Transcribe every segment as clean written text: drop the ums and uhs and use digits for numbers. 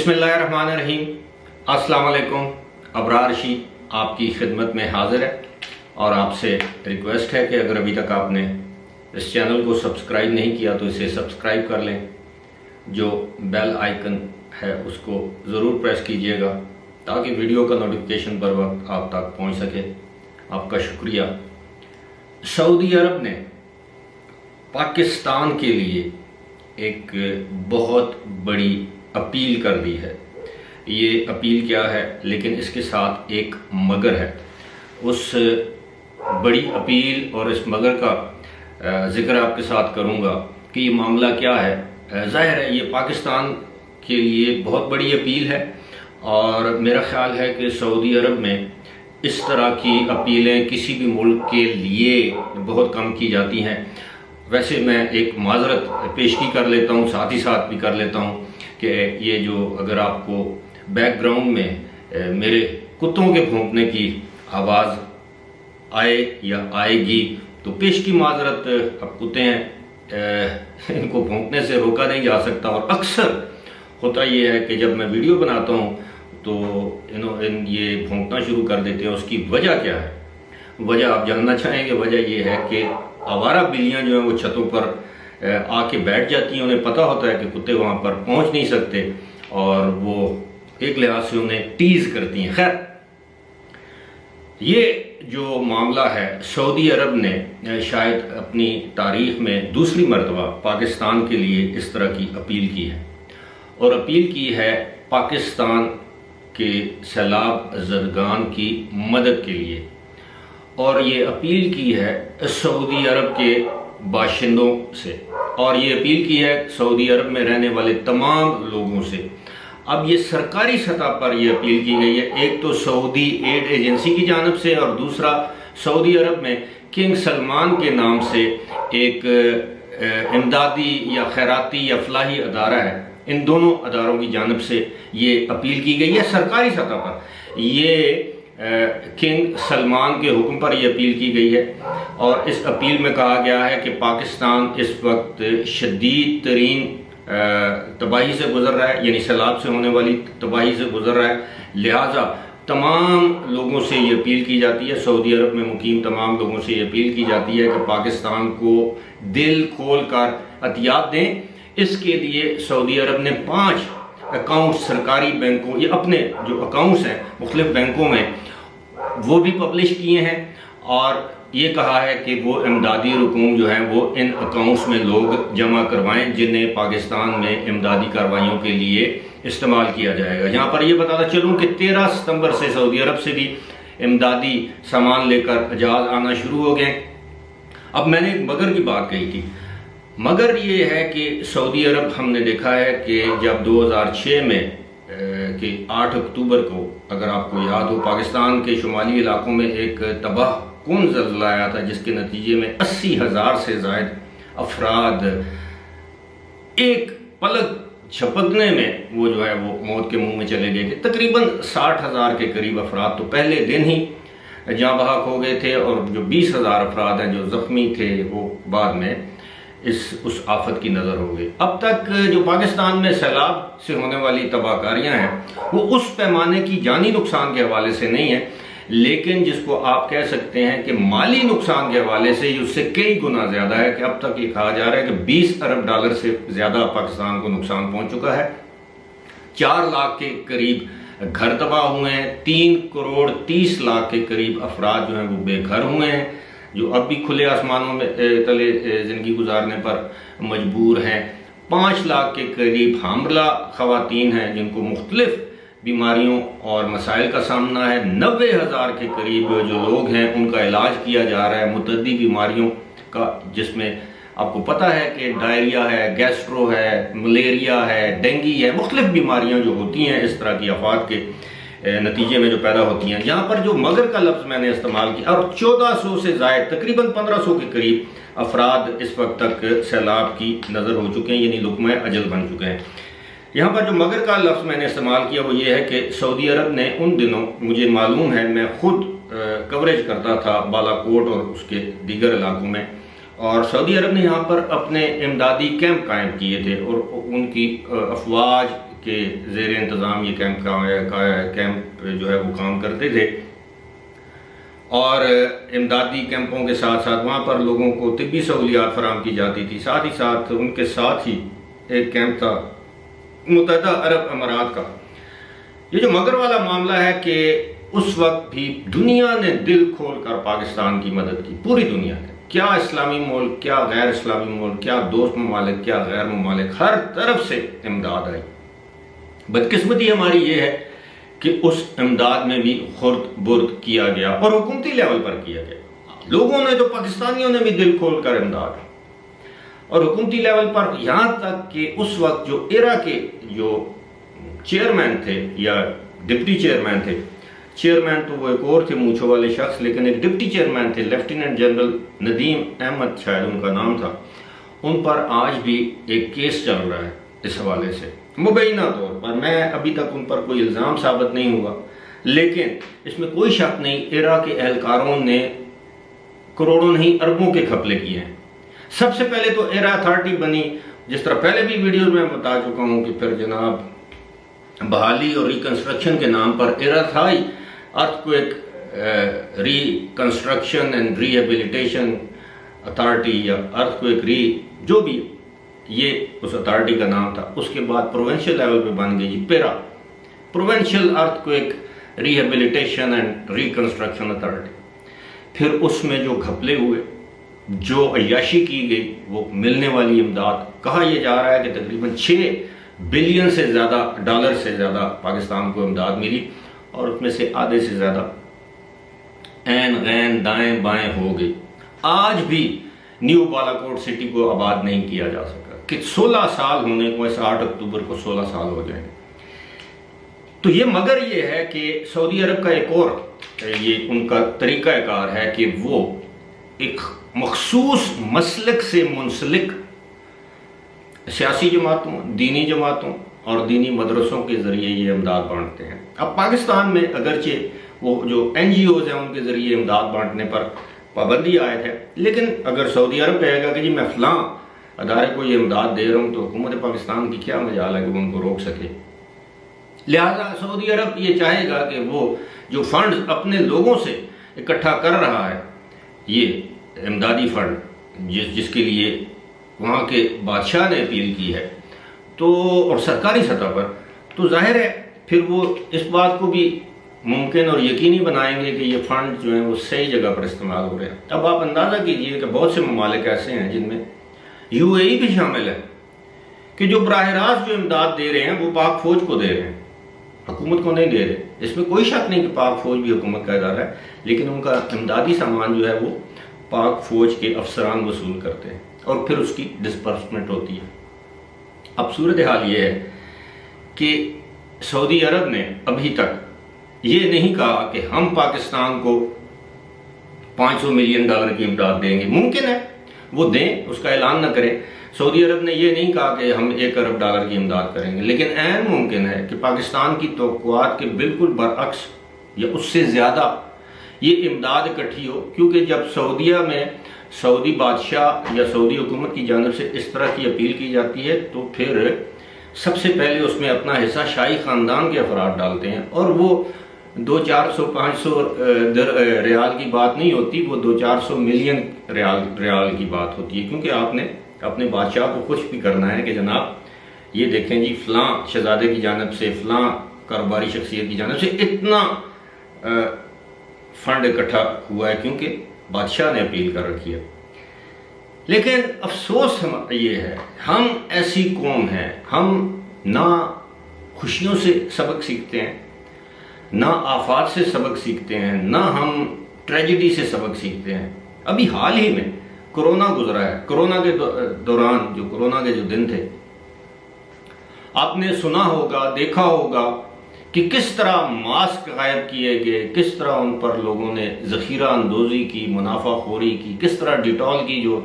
बिस्मिल्लाहिर्रहमानिर्रहीम। अस्सलाम वालेकुम। अबरार रशीद आपकी खिदमत में हाजिर है और आपसे रिक्वेस्ट है कि अगर अभी तक आपने इस चैनल को सब्सक्राइब नहीं किया तो इसे सब्सक्राइब कर लें। जो बेल आइकन है उसको ज़रूर प्रेस कीजिएगा ताकि वीडियो का नोटिफिकेशन बर वक्त आप तक पहुंच सके। आपका शुक्रिया। सऊदी अरब ने पाकिस्तान के लिए एक बहुत बड़ी अपील कर दी है। ये अपील क्या है, लेकिन इसके साथ एक मगर है। उस बड़ी अपील और इस मगर का जिक्र आपके साथ करूँगा कि ये मामला क्या है। ज़ाहिर है ये पाकिस्तान के लिए बहुत बड़ी अपील है और मेरा ख्याल है कि सऊदी अरब में इस तरह की अपीलें किसी भी मुल्क के लिए बहुत कम की जाती हैं। वैसे मैं एक माजरत पेशगी कर लेता हूँ, साथ ही साथ भी कर लेता हूँ कि ये जो अगर आपको बैकग्राउंड में मेरे कुत्तों के भौंकने की आवाज़ आए या आएगी तो पेशगी माजरत। अब कुत्ते हैं, इनको भौंकने से रोका नहीं जा सकता और अक्सर होता ये है कि जब मैं वीडियो बनाता हूँ तो ये भौंकना शुरू कर देते हैं। उसकी वजह क्या है? वजह आप जानना चाहेंगे। वजह ये है कि आवारा बिल्लियाँ जो हैं वो छतों पर आके बैठ जाती हैं। उन्हें पता होता है कि कुत्ते वहाँ पर पहुँच नहीं सकते और वो एक लिहाज से उन्हें टीज करती हैं। खैर, ये जो मामला है, सऊदी अरब ने शायद अपनी तारीख में दूसरी मरतबा पाकिस्तान के लिए इस तरह की अपील की है और अपील की है पाकिस्तान के सैलाब ज़दगान की मदद के लिए। और ये अपील की है सऊदी अरब के बाशिंदों से और ये अपील की है सऊदी अरब में रहने वाले तमाम लोगों से। अब ये सरकारी सतह पर ये अपील की गई है, एक तो सऊदी एड एजेंसी की जानिब से और दूसरा सऊदी अरब में किंग सलमान के नाम से एक इमदादी या खैराती या फलाही अदारा है। इन दोनों अदारों की जानिब से ये अपील की गई है सरकारी सतह पर। ये किंग सलमान के हुक्म पर यह अपील की गई है और इस अपील में कहा गया है कि पाकिस्तान इस वक्त शदीद तरीन तबाही से गुजर रहा है, यानी सैलाब से होने वाली तबाही से गुजर रहा है। लिहाजा तमाम लोगों से ये अपील की जाती है, सऊदी अरब में मुकीम तमाम लोगों से ये अपील की जाती है कि पाकिस्तान को दिल खोल कर अतियात दें। इसके लिए सऊदी अरब ने 5 अकाउंट सरकारी बैंकों, ये अपने जो अकाउंट्स हैं मुख्तलिफ बैंकों में, वो भी पब्लिश किए हैं और ये कहा है कि वो इमदादी रकूम जो है वो इन अकाउंट्स में लोग जमा करवाएं जिन्हें पाकिस्तान में इमदादी कार्रवाइयों के लिए इस्तेमाल किया जाएगा। यहाँ पर ये बताता चलूँ कि 13 सितंबर से सऊदी अरब से भी इमदादी सामान लेकर जहाज़ आना शुरू हो गए। अब मैंने एक मगर की बात कही थी। मगर ये है कि सऊदी अरब, हमने देखा है कि जब 2006 में कि 8 अक्टूबर को, अगर आपको याद हो, पाकिस्तान के शुमाली इलाकों में एक तबाह कौन ज़ल्ज़ला आया था जिसके नतीजे में 80,000 से ज़ायद अफराद एक पलक झपकने में वो जो है वो मौत के मुंह में चले गए थे। तकरीबन 60,000 के करीब अफराद तो पहले दिन ही जाँ बहक हो गए थे और जो 20,000 अफराद हैं जो ज़ख्मी थे वो बाद में उस आफत की नज़र हो गई। अब तक जो पाकिस्तान में सैलाब से होने वाली तबाहकारियाँ हैं वो उस पैमाने की जानी नुकसान के हवाले से नहीं है, लेकिन जिसको आप कह सकते हैं कि माली नुकसान के हवाले से उससे कई गुना ज़्यादा है। कि अब तक ये कहा जा रहा है कि 20 अरब डॉलर से ज़्यादा पाकिस्तान को नुकसान पहुँच चुका है। 4 लाख के करीब घर तबाह हुए हैं, 3 करोड़ 30 लाख के करीब अफराद जो हैं वो बेघर हुए हैं, जो अब भी खुले आसमानों में तले ज़िंदगी गुजारने पर मजबूर हैं। 5 लाख के करीब हामला ख़वातीन हैं जिनको मुख्तलिफ बीमारियों और मसाइल का सामना है। 90,000 के करीब जो लोग हैं उनका इलाज किया जा रहा है मुतअद्दी बीमारियों का, जिसमें आपको पता है कि डायरिया है, गैस्ट्रो है, मलेरिया है, डेंगी है, मुख्तलिफ बीमारियाँ जो होती हैं इस तरह की आफात के नतीजे में जो पैदा होती हैं। यहाँ पर जो मगर का लफ्ज़ मैंने इस्तेमाल किया और 1400 से ज़ायद तकरीबन 1500 के करीब अफराद इस वक्त तक सैलाब की नज़र हो चुके हैं, यानी लुक़्मा अजल बन चुके हैं। यहाँ पर जो मगर का लफ्ज़ मैंने इस्तेमाल किया वो ये है कि सऊदी अरब ने उन दिनों, मुझे मालूम है, मैं ख़ुद कवरेज करता था बालाकोट और उसके दीगर इलाकों में, और सऊदी अरब ने यहाँ पर अपने इमदादी कैंप कायम किए थे और उनकी अफवाज के ज़ेर इंतज़ाम ये कैंप कैंप जो है वो काम करते थे, और इमदादी कैंपों के साथ साथ वहाँ पर लोगों को तिब्बी सहूलियात फराहम की जाती थी। साथ ही साथ उनके साथ ही एक कैंप था मुत्तहदा अरब अमारात का। ये जो मगर वाला मामला है कि उस वक्त भी दुनिया ने दिल खोल कर पाकिस्तान की मदद की, पूरी दुनिया ने, क्या इस्लामी मुल्क, क्या गैर इस्लामी मुल्क, क्या दोस्त ममालिक, क्या गैर ममालिक, हर तरफ से इमदाद आई। बदकिस्मती हमारी ये है कि उस इमदाद में भी खुर्द बुर्द किया गया और हुकूमती लेवल पर किया गया। लोगों ने, तो पाकिस्तानियों ने भी दिल खोल कर इमदाद, और हुकूमती लेवल पर, यहाँ तक कि उस वक्त जो एरा के जो चेयरमैन थे या डिप्टी चेयरमैन थे, चेयरमैन तो वो एक और थे मूंछों वाले शख्स, लेकिन एक डिप्टी चेयरमैन थे, लेफ्टिनेंट जनरल नदीम अहमद शायद उनका नाम था, उन पर आज भी एक केस चल रहा है इस हवाले से। मुबैना तौर पर मैं अभी तक उन पर कोई इल्ज़ाम साबित नहीं हुआ, लेकिन इसमें कोई शक नहीं, एरा के एहलकारों ने करोड़ों नहीं अरबों के घपले किए हैं। सबसे पहले तो एरा अथॉरिटी बनी, जिस तरह पहले भी वीडियो में बता चुका हूं कि फिर जनाब बहाली और रिकंस्ट्रक्शन के नाम पर एरा था ही earthquake reconstruction and rehabilitation authority या अर्थक्वेक जो भी ये उस अथॉरिटी का नाम था। उसके बाद प्रोविंशियल लेवल पे बन गई पेरा, provincial earthquake rehabilitation and reconstruction authority. फिर उसमें जो घपले हुए, जो अय्याशी की गई, वो मिलने वाली इमदाद, कहा यह जा रहा है कि तकरीबन 6 बिलियन से ज़्यादा डॉलर से ज़्यादा पाकिस्तान को इमदाद मिली, और उसमें से आधे से ज़्यादा ऐन गैन दाएं बाएं हो गई। आज भी न्यू बालाकोट सिटी को आबाद नहीं किया जा सका, कि 16 साल होने को, ऐसा 8 अक्टूबर को 16 साल हो जाएंगे। तो ये मगर ये है कि सऊदी अरब का एक और ये उनका तरीक़ाकार है कि वो एक मखसूस मसलक से मुंसलिक सियासी जमातों, दीनी जमातों और दीनी मदरसों के ज़रिए ये इमदाद बांटते हैं। अब पाकिस्तान में अगरचे वो जो NGOs हैं उनके ज़रिए इमदाद बांटने पर पाबंदी आयत है, लेकिन अगर सऊदी अरब कहेगा कि जी मैं फ़लाँ अदारे को ये इमदाद दे रहा हूँ, तो हुकूमत पाकिस्तान की क्या मजाल है कि वो उनको रोक सके। लिहाजा सऊदी अरब ये चाहेगा कि वो जो फंड अपने लोगों से इकट्ठा कर रहा है, ये इमदादी फंड जिसके लिए वहाँ के बादशाह ने अपील की है, तो और सरकारी सतह पर, तो जाहिर है फिर वो इस बात को भी मुमकिन और यकीनी बनाएंगे कि ये फंड जो है वो सही जगह पर इस्तेमाल हो रहे हैं। अब आप अंदाज़ा कीजिए कि बहुत से ममालिक ऐसे हैं जिनमें UAE भी शामिल है, कि जो बराह रास्त जो इमदाद दे रहे हैं वो पाक फौज को दे रहे हैं, हुकूमत को नहीं दे रहे। इसमें कोई शक नहीं कि पाक फौज भी हुकूमत का इदारा है, लेकिन उनका इमदादी सामान जो है वो पाक फौज के अफसरान वसूल करते हैं और फिर उसकी डिस्पर्समेंट होती है। अब सूरत हाल ये है कि सऊदी अरब ने अभी तक ये नहीं कहा कि हम पाकिस्तान को $500 मिलियन की इमदाद देंगे। मुमकिन है वो दें, उसका ऐलान न करें। सऊदी अरब ने ये नहीं कहा कि हम $1 अरब की इमदाद करेंगे, लेकिन ऐन मुमकिन है कि पाकिस्तान की तवक्कुआत के बिल्कुल बरअक्स या उससे ज़्यादा ये इमदाद इकट्ठी हो, क्योंकि जब सऊदीया में सऊदी बादशाह या सऊदी हुकूमत की जानिब से इस तरह की अपील की जाती है, तो फिर सबसे पहले उसमें अपना हिस्सा शाही ख़ानदान के अफराद डालते हैं, और वो 200-400-500 रियाल की बात नहीं होती, वो 200-400 मिलियन रियाल की बात होती है, क्योंकि आपने अपने बादशाह को कुछ भी करना है कि जनाब ये देखें जी फ़लाँ शहजादे की जानिब से, फ़लाँ कारोबारी शख्सियत की जानिब से इतना फंड इकट्ठा हुआ है, क्योंकि बादशाह ने अपील कर रखी है। लेकिन अफसोस हम ये है, हम ऐसी कौम हैं, हम ना खुशियों से सबक सीखते हैं, ना आफात से सबक सीखते हैं, ना हम ट्रेजिडी से सबक सीखते हैं। अभी हाल ही में कोरोना गुजरा है, कोरोना के दौरान जो कोरोना के जो दिन थे, आपने सुना होगा, देखा होगा कि किस तरह मास्क गायब किए गए, किस तरह उन पर लोगों ने ज़ख़ीरा अंदोज़ी की, मुनाफाखोरी की, किस तरह डिटॉल की जो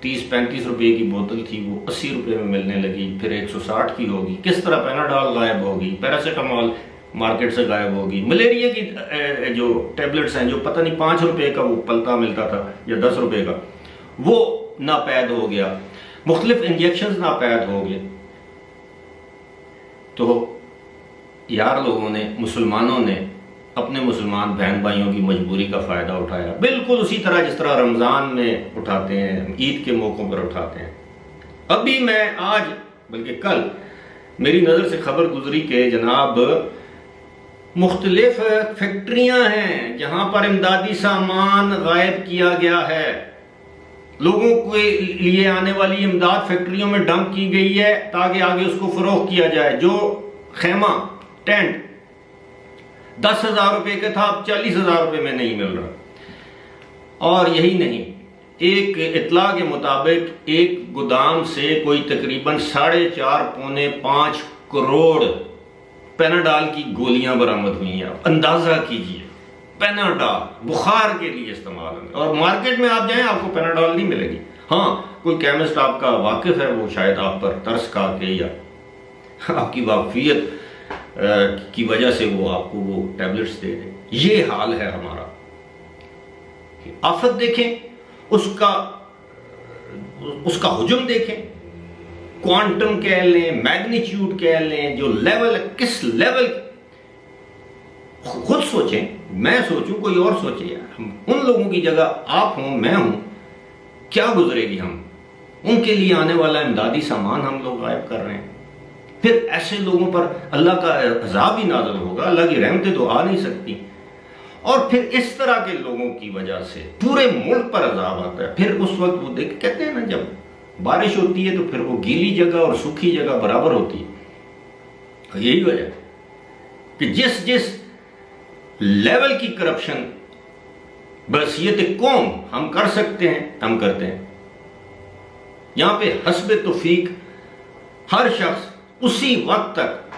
30-35 रुपये की बोतल थी वो 80 रुपये में मिलने लगी, फिर 160 की होगी, किस तरह पैनाडॉल गायब होगी, पैरासीटामॉल मार्केट से गायब होगी, मलेरिया की जो टैबलेट्स हैं जो पता नहीं 5 रुपये का वो पलता मिलता था या 10 रुपये का, वो नापैद हो गया, मुख्तलिफ इंजेक्शन नापैद हो गए। तो यार लोगों ने, मुसलमानों ने अपने मुसलमान बहन भाइयों की मजबूरी का फ़ायदा उठाया, बिल्कुल उसी तरह जिस तरह रमज़ान में उठाते हैं, ईद के मौक़ों पर उठाते हैं। अभी मैं आज बल्कि कल मेरी नज़र से खबर गुजरी कि जनाब मुख्तलिफ फैक्ट्रियां हैं जहां पर इमदादी सामान गायब किया गया है, लोगों के लिए आने वाली इमदाद फैक्ट्रियों में डंप की गई है ताकि आगे उसको फरोख्त किया जाए। जो खेमा टेंट 10,000 रुपए का था अब 40,000 रुपए में नहीं मिल रहा। और यही नहीं, एक इतला के मुताबिक एक गोदाम से कोई तकरीबन 4.5 पौने 5 करोड़ पेनाडाल की गोलियां बरामद हुई हैं। अंदाजा कीजिए, पेनाडाल बुखार के लिए इस्तेमाल होंगे, और मार्केट में आप जाएं आपको पेनाडाल नहीं मिलेगी। हाँ, कोई केमिस्ट आपका वाकिफ है, वो शायद आप पर तरस खा के या आपकी वाकफियत की वजह से वो आपको वो टैबलेट्स दे दे। ये हाल है हमारा। आफत देखें, उसका हुजूम देखें, क्वांटम कह लें, मैग्नीट्यूड कह लें, जो लेवल, किस लेवल, खुद सोचें, मैं सोचूं, कोई और सोचे यार। हम उन लोगों की जगह आप हों, मैं हूं, क्या गुजरेगी हम, उनके लिए आने वाला इमदादी सामान हम लोग गायब कर रहे हैं। फिर ऐसे लोगों पर अल्लाह का अज़ाब ही नाज़िल होगा, अल्लाह की रहमतें तो आ नहीं सकती। और फिर इस तरह के लोगों की वजह से पूरे मुल्क पर अज़ाब आता है। फिर उस वक्त वो देख, कहते हैं ना, जब बारिश होती है तो फिर वो गीली जगह और सूखी जगह बराबर होती है। यही वजह कि जिस जिस लेवल की करप्शन बहसियत कौम हम कर सकते हैं, हम करते हैं। यहां पे हस्बे तौफीक हर शख्स उसी वक्त तक,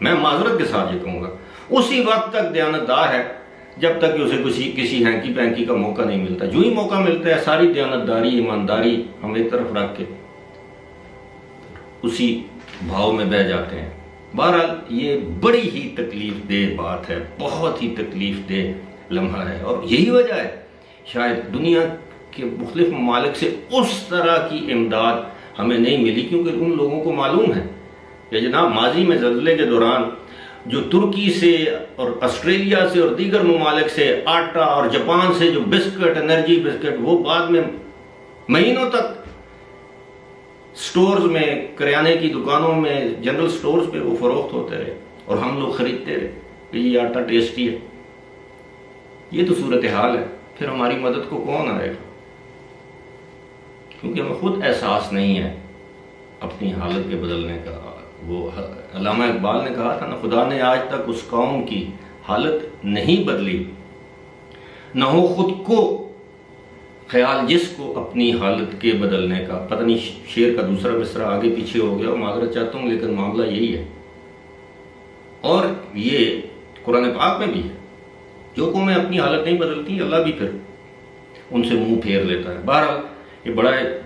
मैं माजरत के साथ ये कहूंगा, उसी वक्त तक दयानतदार है जब तक कि उसे किसी हैंकी पैंकी का मौका नहीं मिलता। जो ही मौका मिलता है सारी दयानतदारी, ईमानदारी हम एक तरफ रख के उसी भाव में बह जाते हैं। बहरहाल ये बड़ी ही तकलीफ देह बात है, बहुत ही तकलीफ देह लम्हा है। और यही वजह है शायद दुनिया के मुख्तलिफ ममालिक से उस तरह की इमदाद हमें नहीं मिली, क्योंकि उन लोगों को मालूम है कि जनाब माजी में ज़ल्ज़ले के दौरान जो तुर्की से और ऑस्ट्रेलिया से और दीगर ममालिक से आटा और जापान से जो बिस्किट, एनर्जी बिस्किट, वो बाद में महीनों तक स्टोर्स में, किराने की दुकानों में, जनरल स्टोर्स पे वो फरोख्त होते रहे और हम लोग खरीदते रहे कि ये आटा टेस्टी है। ये तो सूरत हाल है। फिर हमारी मदद को कौन आएगा, क्योंकि हमें खुद एहसास नहीं है अपनी हालत के बदलने का। वो अल्लामा इकबाल ने कहा था ना, खुदा ने आज तक उस कौम की हालत नहीं बदली, न हो खुद को ख्याल जिसको अपनी हालत के बदलने का। पता नहीं शेर का दूसरा मिसरा आगे पीछे हो गया, माजरत चाहता हूँ, लेकिन मामला यही है। और ये कुरान पाक में भी है, जो कौमें अपनी हालत नहीं बदलती अल्लाह भी फिर उनसे मुंह फेर लेता है। बहरहाल ये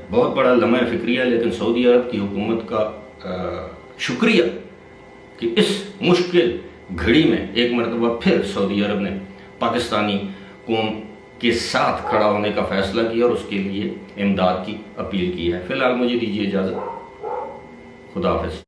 बहुत बड़ा लम्हा फिक्रिया है, लेकिन सऊदी अरब की हुकूमत का शुक्रिया कि इस मुश्किल घड़ी में एक मरतबा फिर सऊदी अरब ने पाकिस्तानी कौम के साथ खड़ा होने का फैसला किया और उसके लिए इमदाद की अपील की है। फिलहाल मुझे दीजिए इजाज़त। खुदा हाफ़िज़।